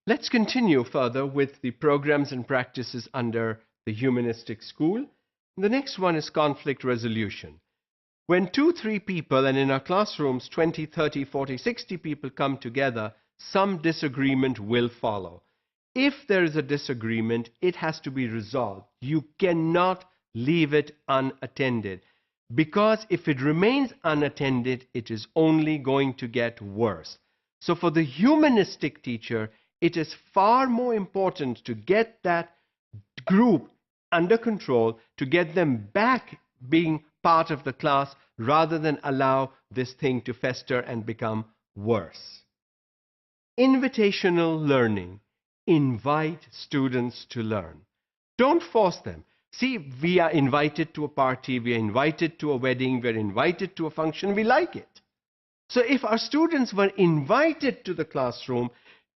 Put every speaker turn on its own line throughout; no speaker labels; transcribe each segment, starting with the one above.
Let's continue further with the programs and practices under the humanistic school. The next one is conflict resolution. When 2-3 people, and in our classrooms 20, 30, 40, 60 people come together, some disagreement will follow. If there is a disagreement, it has to be resolved. You cannot leave it unattended, because if it remains unattended, it is only going to get worse. So for the humanistic teacher, it is far more important to get that group under control, to get them back being part of the class, rather than allow this thing to fester and become worse. Invitational learning. Invite students to learn. Don't force them. See, we are invited to a party, we are invited to a wedding, we are invited to a function, we like it. So if our students were invited to the classroom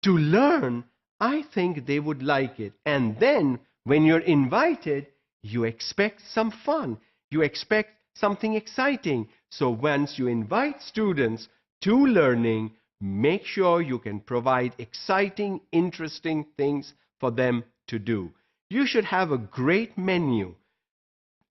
to learn, I think they would like it. And then when you're invited, you expect some fun. You expect something exciting. So once you invite students to learning, make sure you can provide exciting, interesting things for them to do. You should have a great menu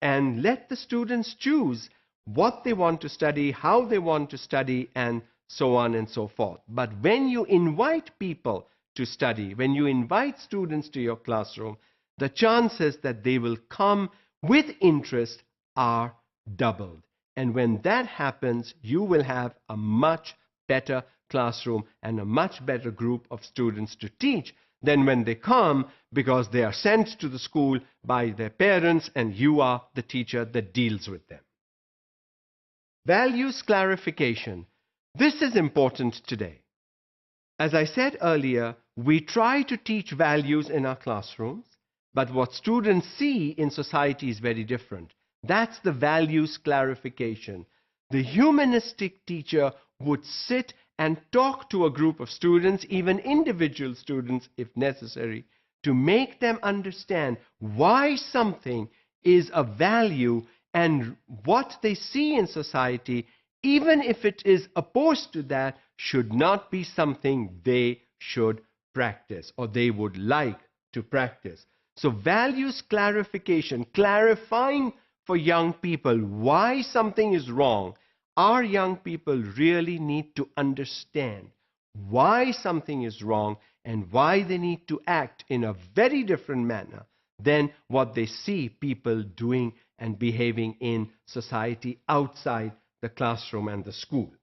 and let the students choose what they want to study, how they want to study, and so on and so forth. But when you invite people to study, when you invite students to your classroom, the chances that they will come with interest are doubled. And when that happens, you will have a much better classroom and a much better group of students to teach than when they come because they are sent to the school by their parents and you are the teacher that deals with them. Values clarification. This is important today. As I said earlier, we try to teach values in our classrooms, but what students see in society is very different. That's the values clarification. The humanistic teacher would sit and talk to a group of students, even individual students if necessary, to make them understand why something is a value and what they see in society, even if it is opposed to that, should not be something they should practice or they would like to practice. So values clarification, clarifying for young people why something is wrong. Our young people really need to understand why something is wrong and why they need to act in a very different manner than what they see people doing and behaving in society outside the classroom and the school.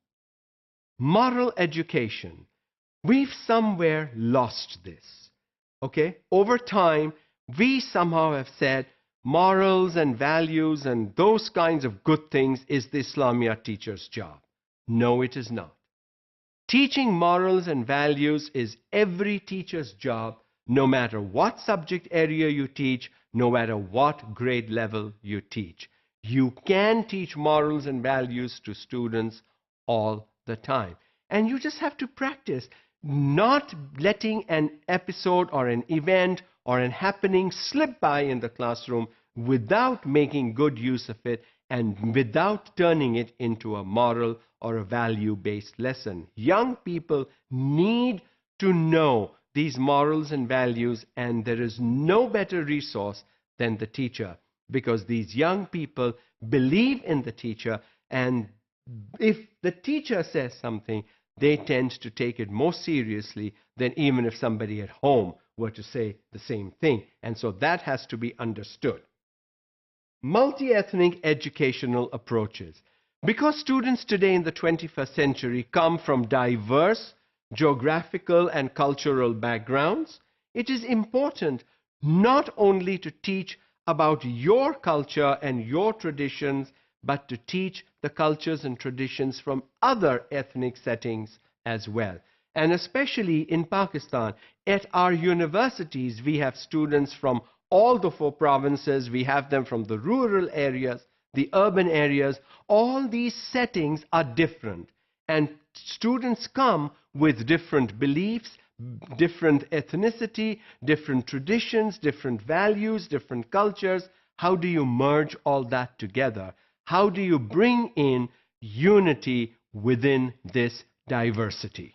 Moral education. We've somewhere lost this. Okay? Over time, we somehow have said morals and values and those kinds of good things is the Islamia teacher's job. No, it is not. Teaching morals and values is every teacher's job, no matter what subject area you teach, no matter what grade level you teach. You can teach morals and values to students all the time. And you just have to practice, not letting an episode or an event or an happening slip by in the classroom without making good use of it and without turning it into a moral or a value-based lesson. Young people need to know these morals and values, and there is no better resource than the teacher, because these young people believe in the teacher, and if the teacher says something, they tend to take it more seriously than even if somebody at home were to say the same thing. And so that has to be understood. Multi-ethnic educational approaches. Because students today in the 21st century come from diverse geographical and cultural backgrounds, it is important not only to teach about your culture and your traditions, but to teach the cultures and traditions from other ethnic settings as well. And especially in Pakistan, at our universities, we have students from all the 4 provinces. We have them from the rural areas, the urban areas. All these settings are different. And students come with different beliefs, different ethnicity, different traditions, different values, different cultures. How do you merge all that together? How do you bring in unity within this diversity?